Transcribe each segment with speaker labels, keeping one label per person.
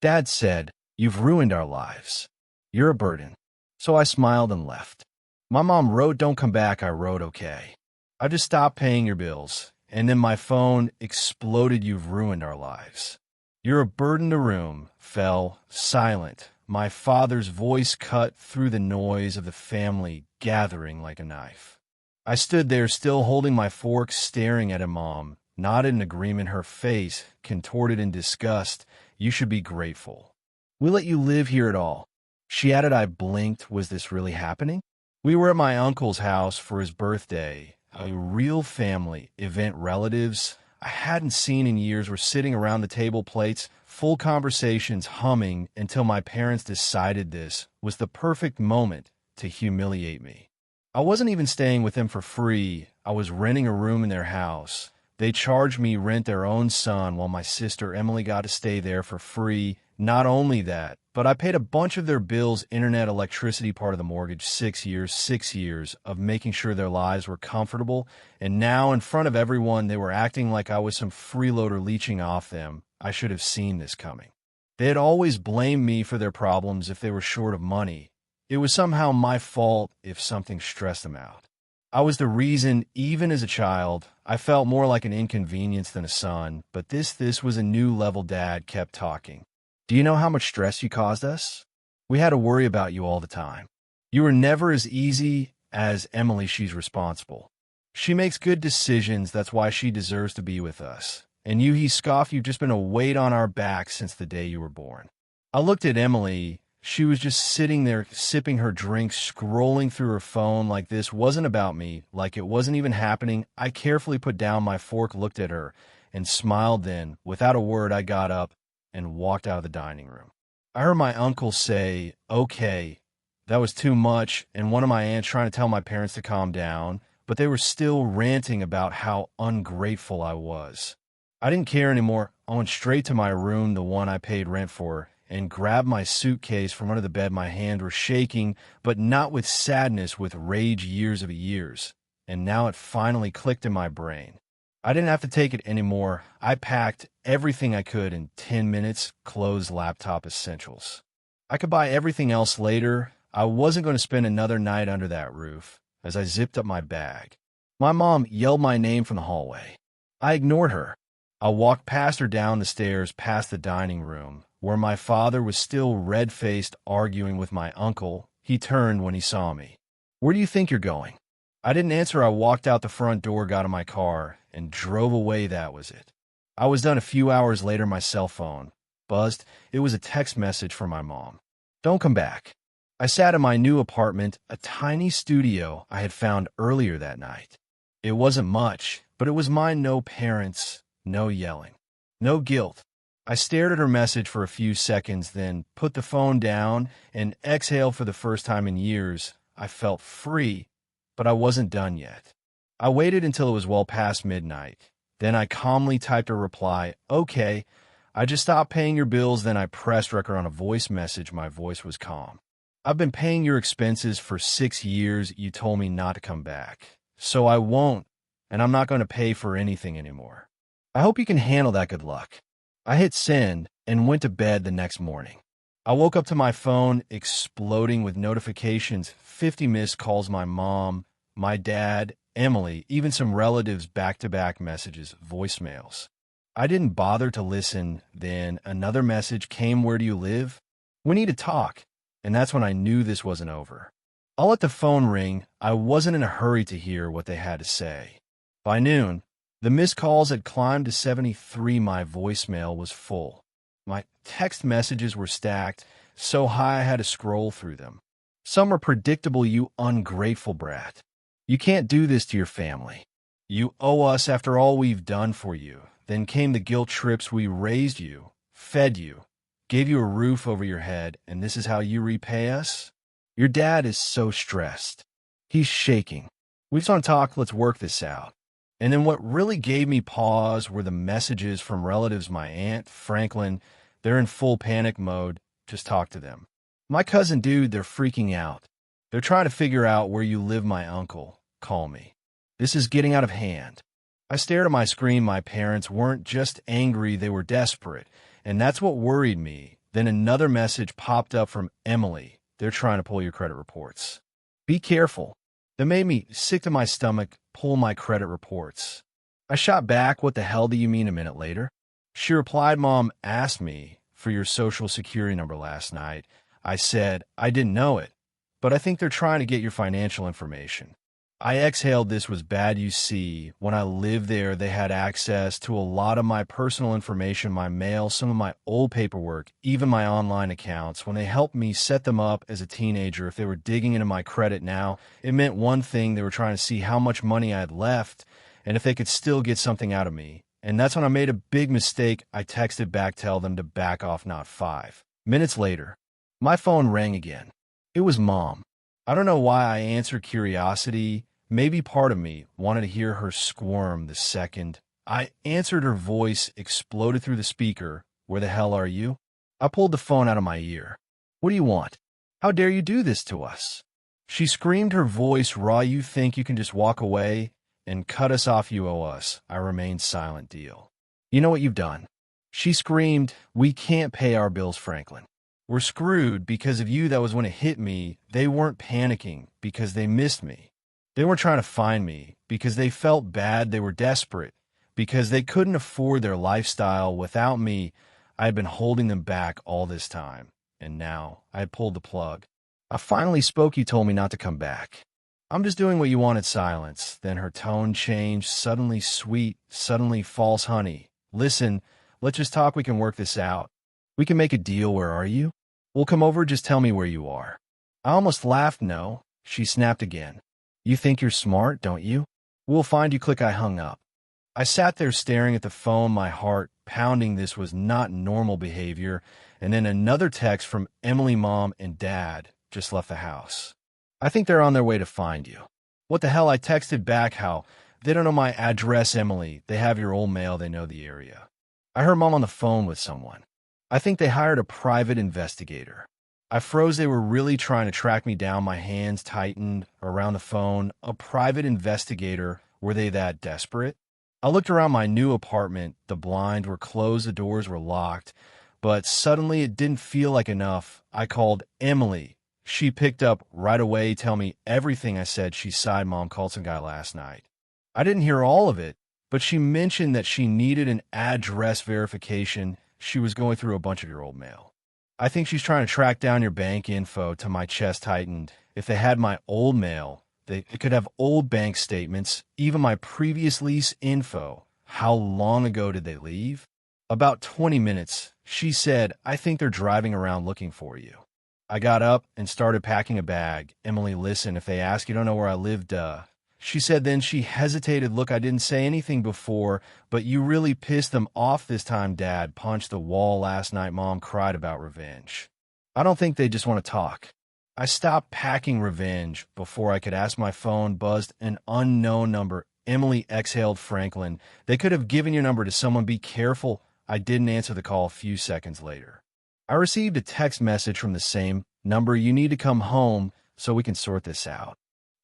Speaker 1: Dad said, "You've ruined our lives. You're a burden." So I smiled and left. My mom wrote, "Don't come back." I wrote, "Okay. I just stopped paying your bills." And then my phone exploded. "You've ruined our lives. You're a burden." The room fell silent. My father's voice cut through the noise of the family gathering like a knife. I stood there, still holding my fork, staring at Mom, nodded in agreement, her face contorted in disgust. "You should be grateful. We let you live here at all." She added. I blinked. Was this really happening? We were at my uncle's house for his birthday. A real family event. Relatives I hadn't seen in years were sitting around the table, plates full, conversations humming, until my parents decided this was the perfect moment to humiliate me. I wasn't even staying with them for free. I was renting a room in their house. They charged me rent their own son, while my sister Emily got to stay there for free. Not only that, but I paid a bunch of their bills, internet, electricity, part of the mortgage. 6 years of making sure their lives were comfortable. And now, in front of everyone, they were acting like I was some freeloader leeching off them. I should have seen this coming. They had always blamed me for their problems if they were short of money. It was somehow my fault if something stressed them out. I was the reason. Even as a child, I felt more like an inconvenience than a son. But this was a new level. Dad kept talking. "Do you know how much stress you caused us? We had to worry about you all the time. You were never as easy as Emily. She's responsible. She makes good decisions. That's why she deserves to be with us. And you," he scoffed, "you've just been a weight on our backs since the day you were born." I looked at Emily. She was just sitting there, sipping her drink, scrolling through her phone. Like this wasn't about me, like it wasn't even happening. I carefully put down my fork, looked at her, and smiled. Then, without a word, I got up and walked out of the dining room. I heard my uncle say, "Okay, that was too much," and one of my aunts trying to tell my parents to calm down, but they were still ranting about how ungrateful I was. I didn't care anymore. I went straight to my room, the one I paid rent for, and grabbed my suitcase from under the bed. My hands were shaking, but not with sadness, with rage. Years. And now it finally clicked in my brain. I didn't have to take it anymore. I packed everything I could in 10 minutes, clothes, laptop, essentials. I could buy everything else later. I wasn't going to spend another night under that roof. As I zipped up my bag, my mom yelled my name from the hallway. I ignored her. I walked past her, down the stairs, past the dining room, where my father was still red-faced, arguing with my uncle. He turned when he saw me. "Where do you think you're going?" I didn't answer. I walked out the front door, got in my car, and drove away. That was it. I was done. A few hours later, my cell phone buzzed. It was a text message from my mom. "Don't come back." I sat in my new apartment, a tiny studio I had found earlier that night. It wasn't much, but it was mine. No parents, no yelling, no guilt. I stared at her message for a few seconds, then put the phone down and exhaled. For the first time in years, I felt free, but I wasn't done yet. I waited until it was well past midnight. Then I calmly typed a reply, "Okay, I just stopped paying your bills." Then I pressed record on a voice message. My voice was calm. "I've been paying your expenses for 6 years. You told me not to come back. So I won't, and I'm not going to pay for anything anymore. I hope you can handle that. Good luck." I hit send and went to bed. The next morning, I woke up to my phone exploding with notifications, 50 missed calls, my mom, my dad, Emily, even some relatives, back-to-back messages, voicemails. I didn't bother to listen. Then another message came. "Where do you live? We need to talk." And that's when I knew this wasn't over. I let the phone ring. I wasn't in a hurry to hear what they had to say. By noon, the missed calls had climbed to 73. My voicemail was full. My text messages were stacked so high I had to scroll through them. Some were predictable. "You ungrateful brat. You can't do this to your family. You owe us after all we've done for you." Then came the guilt trips. "We raised you, fed you, gave you a roof over your head, and this is how you repay us? Your dad is so stressed. He's shaking. We just want to talk. Let's work this out." And then what really gave me pause were the messages from relatives. My aunt, Franklin, they're in full panic mode. "Just talk to them." My cousin, "Dude, they're freaking out. They're trying to figure out where you live." My uncle, "Call me. This is getting out of hand." I stared at my screen. My parents weren't just angry, they were desperate. And that's what worried me. Then another message popped up from Emily. They're trying to pull your credit reports. Be careful. That made me sick to my stomach, pull my credit reports. I shot back, what the hell do you mean, a minute later? She replied, Mom asked me for your social security number last night. I said, I didn't know it, but I think they're trying to get your financial information. I exhaled. This was bad. You see, when I lived there, they had access to a lot of my personal information, my mail, some of my old paperwork, even my online accounts. When they helped me set them up as a teenager, if they were digging into my credit now, it meant one thing: they were trying to see how much money I had left and if they could still get something out of me. And that's when I made a big mistake. I texted back, tell them to back off, not 5 minutes later. My phone rang again. It was Mom. I don't know why I answered. Curiosity. Maybe part of me wanted to hear her squirm the second I answered. Her voice exploded through the speaker. Where the hell are you? I pulled the phone out of my ear. What do you want? How dare you do this to us? She screamed, her voice raw. You think you can just walk away and cut us off? You owe us. I remained silent. Deal. You know what you've done? She screamed. We can't pay our bills, Franklin. We're screwed because of you. That was when it hit me. They weren't panicking because they missed me. They weren't trying to find me because they felt bad. They were desperate because they couldn't afford their lifestyle without me. I had been holding them back all this time, and now I had pulled the plug. I finally spoke. You told me not to come back. I'm just doing what you wanted. Silence. Then her tone changed, suddenly sweet, suddenly false. Honey, listen, let's just talk. We can work this out. We can make a deal. Where are you? We'll come over. Just tell me where you are. I almost laughed. No, she snapped again. You think you're smart, don't you? We'll find you. Click. I hung up. I sat there staring at the phone, my heart pounding. This was not normal behavior. And then another text from Emily. Mom and Dad just left the house. I think they're on their way to find you. What the hell? I texted back. How? They don't know my address, Emily. They have your old mail. They know the area. I heard Mom on the phone with someone. I think they hired a private investigator. I froze. They were really trying to track me down. My hands tightened around the phone. A private investigator? Were they that desperate? I looked around my new apartment. The blinds were closed. The doors were locked. But suddenly it didn't feel like enough. I called Emily. She picked up right away. Tell me everything. I said. She sighed. Mom called some guy last night. I didn't hear all of it, but she mentioned that she needed an address verification. She was going through a bunch of your old mail. I think she's trying to track down your bank info. To my chest tightened. If they had my old mail, they could have old bank statements, even my previous lease info. How long ago did they leave? About 20 minutes. She said, I think they're driving around looking for you. I got up and started packing a bag. Emily, listen, if they ask, you don't know where I live, duh. She said. Then she hesitated. Look, I didn't say anything before, but you really pissed them off this time. Dad punched the wall last night. Mom cried about revenge. I don't think they just want to talk. I stopped packing. Revenge. Before I could ask, my phone buzzed. An unknown number. Emily exhaled. Franklin, they could have given your number to someone. Be careful. I didn't answer the call. A few seconds later, I received a text message from the same number. You need to come home so we can sort this out.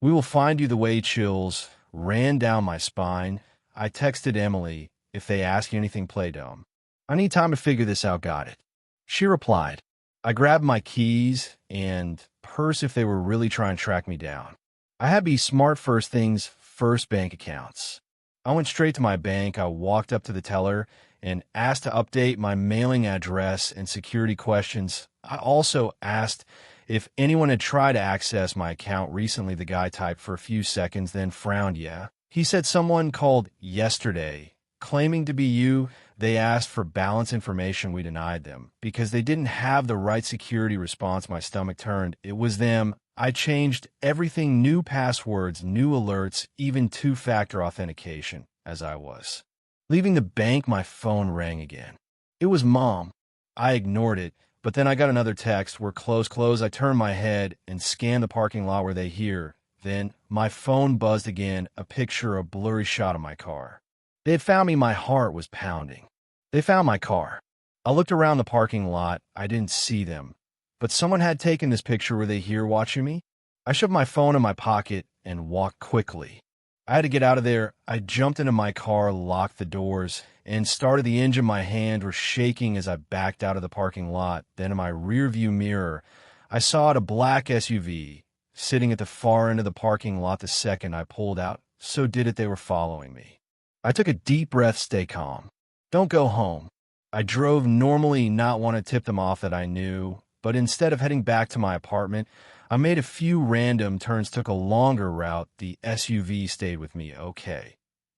Speaker 1: We will find you. The way chills ran down my spine. I texted Emily. If they ask you anything, play dumb. I need time to figure this out. Got it. She replied. I grabbed my keys and purse. If they were really trying to track me down, I had to be smart. First things first, bank accounts. I went straight to my bank. I walked up to the teller and asked to update my mailing address and security questions. I also asked if anyone had tried to access my account recently. The guy typed for a few seconds, then frowned. Yeah. He said someone called yesterday, claiming to be you. They asked for balance information. We denied them because they didn't have the right security response. My stomach turned. It was them. I changed everything. New passwords, new alerts, even two-factor authentication. As I was leaving the bank, my phone rang again. It was Mom. I ignored it. But then I got another text. We're close. I turned my head and scanned the parking lot. Were they here? Then my phone buzzed again, a picture, a blurry shot of my car. They had found me. My heart was pounding. They found my car. I looked around the parking lot. I didn't see them. But someone had taken this picture. Were they here watching me? I shoved my phone in my pocket and walked quickly. I had to get out of there. I jumped into my car, locked the doors, and started the engine. My hands were shaking as I backed out of the parking lot. Then in my rearview mirror, I saw a black SUV sitting at the far end of the parking lot the second I pulled out. So did it, they were following me. I took a deep breath, stay calm. Don't go home. I drove normally, not want to tip them off that I knew, but instead of heading back to my apartment, I made a few random turns, took a longer route. The SUV stayed with me, okay.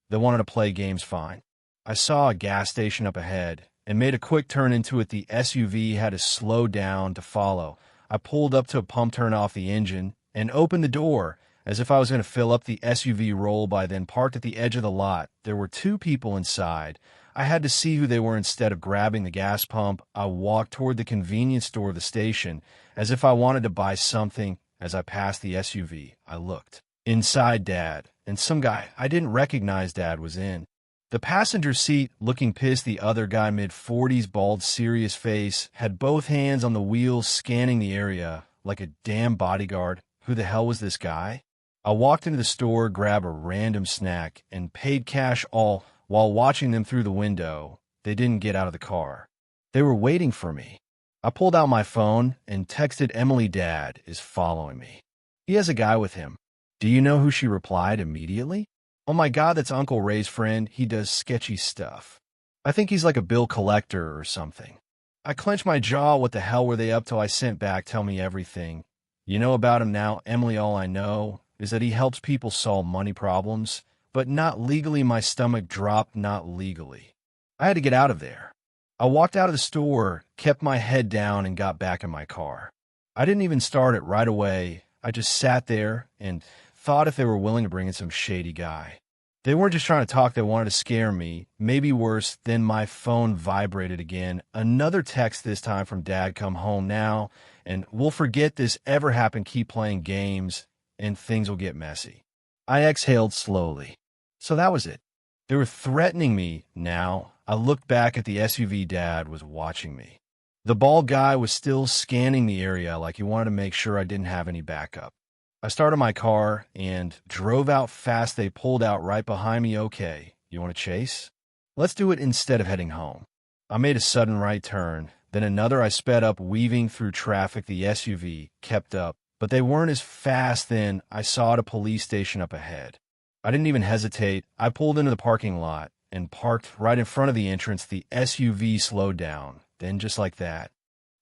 Speaker 1: They wanted to play games, fine. I saw a gas station up ahead and made a quick turn into it. The SUV had to slow down to follow. I pulled up to a pump, turned off the engine, and opened the door as if I was going to fill up the SUV roll by then, parked at the edge of the lot. There were two people inside. I had to see who they were. Instead of grabbing the gas pump, I walked toward the convenience store of the station as if I wanted to buy something. As I passed the SUV, I looked. Inside, Dad and some guy I didn't recognize. Dad was in the passenger seat, looking pissed. The other guy, mid-40s, bald, serious face, had both hands on the wheels, scanning the area like a damn bodyguard. Who the hell was this guy? I walked into the store, grabbed a random snack, and paid cash, all while watching them through the window. They didn't get out of the car. They were waiting for me. I pulled out my phone and texted Emily, Dad is following me. He has a guy with him. Do you know who? She replied immediately. Oh my God, that's Uncle Ray's friend. He does sketchy stuff. I think he's like a bill collector or something. I clenched my jaw. What the hell were they up to? I sent back, tell me everything you know about him now, Emily. All I know is that he helps people solve money problems, but not legally. My stomach dropped. Not legally. I had to get out of there. I walked out of the store, kept my head down, and got back in my car. I didn't even start it right away. I just sat there and thought if they were willing to bring in some shady guy. They weren't just trying to talk, they wanted to scare me. Maybe worse. Then my phone vibrated again. Another text, this time from Dad. Come home now, and we'll forget this ever happened. Keep playing games, and things will get messy. I exhaled slowly. So that was it. They were threatening me now. I looked back at the SUV. Dad was watching me. The bald guy was still scanning the area like he wanted to make sure I didn't have any backup. I started my car and drove out fast. They pulled out right behind me. Okay, you want to chase? Let's do it instead of heading home. I made a sudden right turn, then another. I sped up, weaving through traffic. The SUV kept up, but they weren't as fast. Then I saw a police station up ahead. I didn't even hesitate. I pulled into the parking lot and parked right in front of the entrance. The SUV slowed down. Then just like that,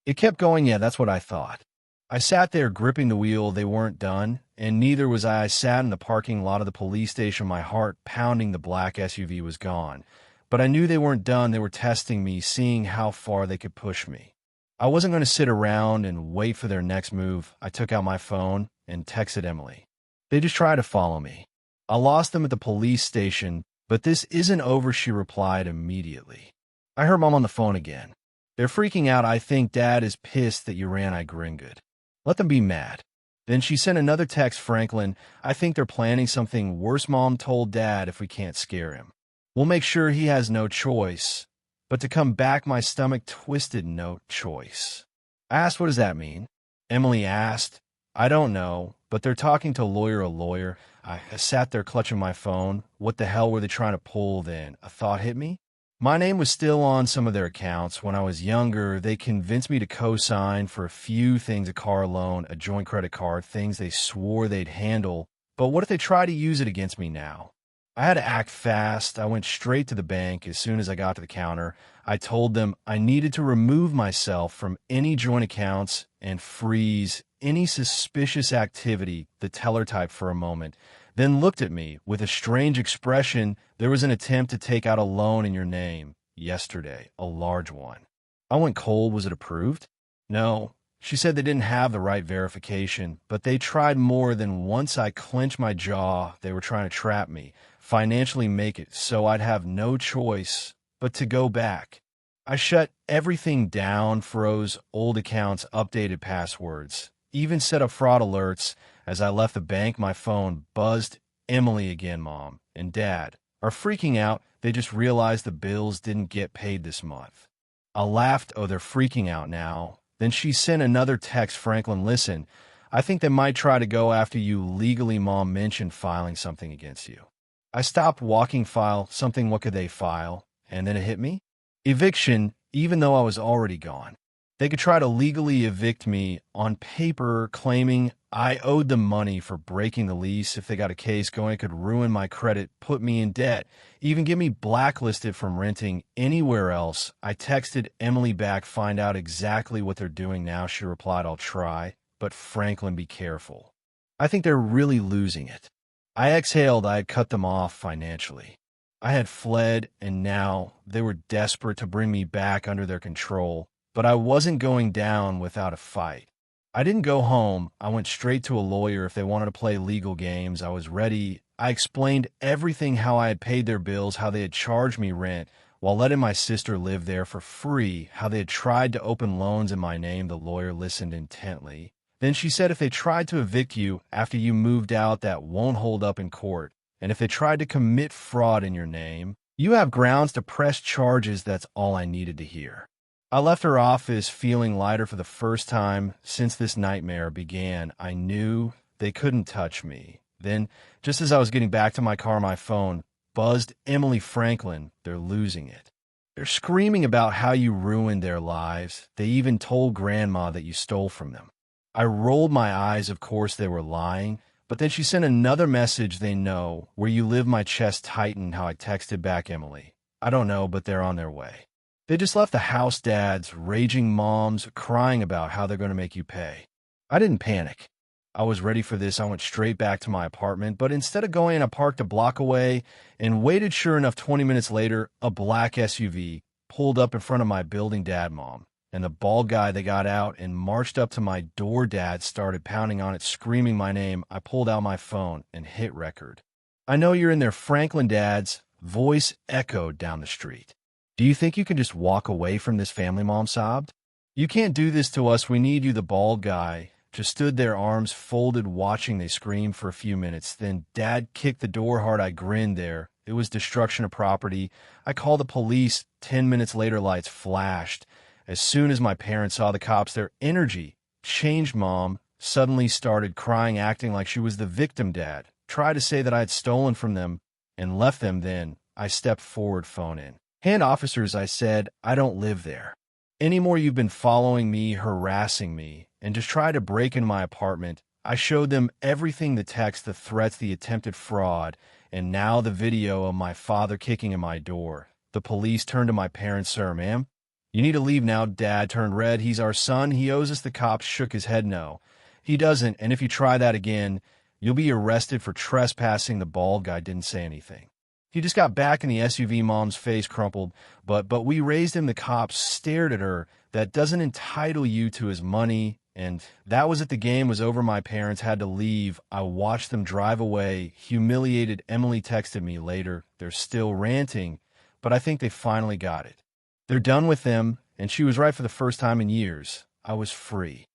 Speaker 1: it kept going. Yeah, that's what I thought. I sat there gripping the wheel. They weren't done, and neither was I. I sat in the parking lot of the police station, my heart pounding. The black SUV was gone, but I knew they weren't done. They were testing me, seeing how far they could push me. I wasn't going to sit around and wait for their next move. I took out my phone and texted Emily. They just tried to follow me. I lost them at the police station, but this isn't over, she replied immediately. I heard Mom on the phone again. They're freaking out. I think Dad is pissed that you ran. I grinned. Good. Let them be mad. Then she sent another text. Franklin, I think they're planning something worse. Mom told Dad if we can't scare him, we'll make sure he has no choice but to come back. My stomach twisted. No choice. I asked, what does that mean? Emily asked, I don't know, but they're talking to a lawyer. I sat there clutching my phone. What the hell were they trying to pull then? A thought hit me. My name was still on some of their accounts. When I was younger, they convinced me to co-sign for a few things, a car loan, a joint credit card, things they swore they'd handle. But what if they try to use it against me now? I had to act fast. I went straight to the bank. As soon as I got to the counter, I told them I needed to remove myself from any joint accounts and freeze any suspicious activity. The teller typed for a moment, then looked at me with a strange expression. There was an attempt to take out a loan in your name yesterday, a large one. I went cold. Was it approved? No. She said they didn't have the right verification, but they tried more than once. I clenched my jaw. They were trying to trap me, financially make it so I'd have no choice but to go back. I shut everything down, froze old accounts, updated passwords, even set up fraud alerts. As I left the bank, my phone buzzed. Emily again. Mom and Dad are freaking out. They just realized the bills didn't get paid this month. I laughed. Oh, they're freaking out now. Then she sent another text. Franklin, listen, I think they might try to go after you legally. Mom mentioned filing something against you. I stopped walking file, something what could they file, and then it hit me. Eviction, even though I was already gone. They could try to legally evict me on paper, claiming I owed them money for breaking the lease. If they got a case going, it could ruin my credit, put me in debt, even get me blacklisted from renting anywhere else. I texted Emily back, find out exactly what they're doing now. She replied, I'll try, but Franklin, be careful. I think they're really losing it. I exhaled. I had cut them off financially. I had fled, and now they were desperate to bring me back under their control. But I wasn't going down without a fight. I didn't go home. I went straight to a lawyer if they wanted to play legal games. I was ready. I explained everything, how I had paid their bills, how they had charged me rent while letting my sister live there for free, how they had tried to open loans in my name. The lawyer listened intently. Then she said if they tried to evict you after you moved out, that won't hold up in court. And if they tried to commit fraud in your name, you have grounds to press charges. That's all I needed to hear. I left her office feeling lighter for the first time since this nightmare began. I knew they couldn't touch me. Then, just as I was getting back to my car, my phone buzzed. Emily, Franklin, they're losing it. They're screaming about how you ruined their lives. They even told Grandma that you stole from them. I rolled my eyes. Of course, they were lying. But then she sent another message. They know where you live. My chest tightened. How I texted back, Emily, I don't know, but they're on their way. They just left the house. Dads, raging moms, crying about how they're going to make you pay. I didn't panic. I was ready for this. I went straight back to my apartment, but instead of going, I parked a block away and waited. Sure enough, 20 minutes later, a black SUV pulled up in front of my building. Dad, Mom, and the bald guy, they got out and marched up to my door. Dad started pounding on it, screaming my name. I pulled out my phone and hit record. I know you're in there, Franklin. Dad's voice echoed down the street. Do you think you can just walk away from this family? Mom sobbed. You can't do this to us. We need you. The bald guy just stood there, arms folded, watching. They screamed for a few minutes. Then Dad kicked the door hard. I grinned there. It was destruction of property. I called the police. 10 minutes later, lights flashed. As soon as my parents saw the cops, their energy changed. Mom suddenly started crying, acting like she was the victim. Dad tried to say that I had stolen from them and left them. Then I stepped forward, phone in hand. Officers, I said, I don't live there anymore. You've been following me, harassing me, and just tried to break into my apartment. I showed them everything, the text, the threats, the attempted fraud, and now the video of my father kicking in my door. The police turned to my parents. Sir, ma'am, you need to leave now. Dad turned red. He's our son. He owes us. The cops shook his head. No, he doesn't. And if you try that again, you'll be arrested for trespassing. The bald guy didn't say anything. He just got back in the SUV. Mom's face crumpled. But we raised him. The cops stared at her. That doesn't entitle you to his money. And that was it. The game was over. My parents had to leave. I watched them drive away, humiliated. Emily texted me later. They're still ranting, but I think they finally got it. They're done with them, and she was right for the first time in years. I was free.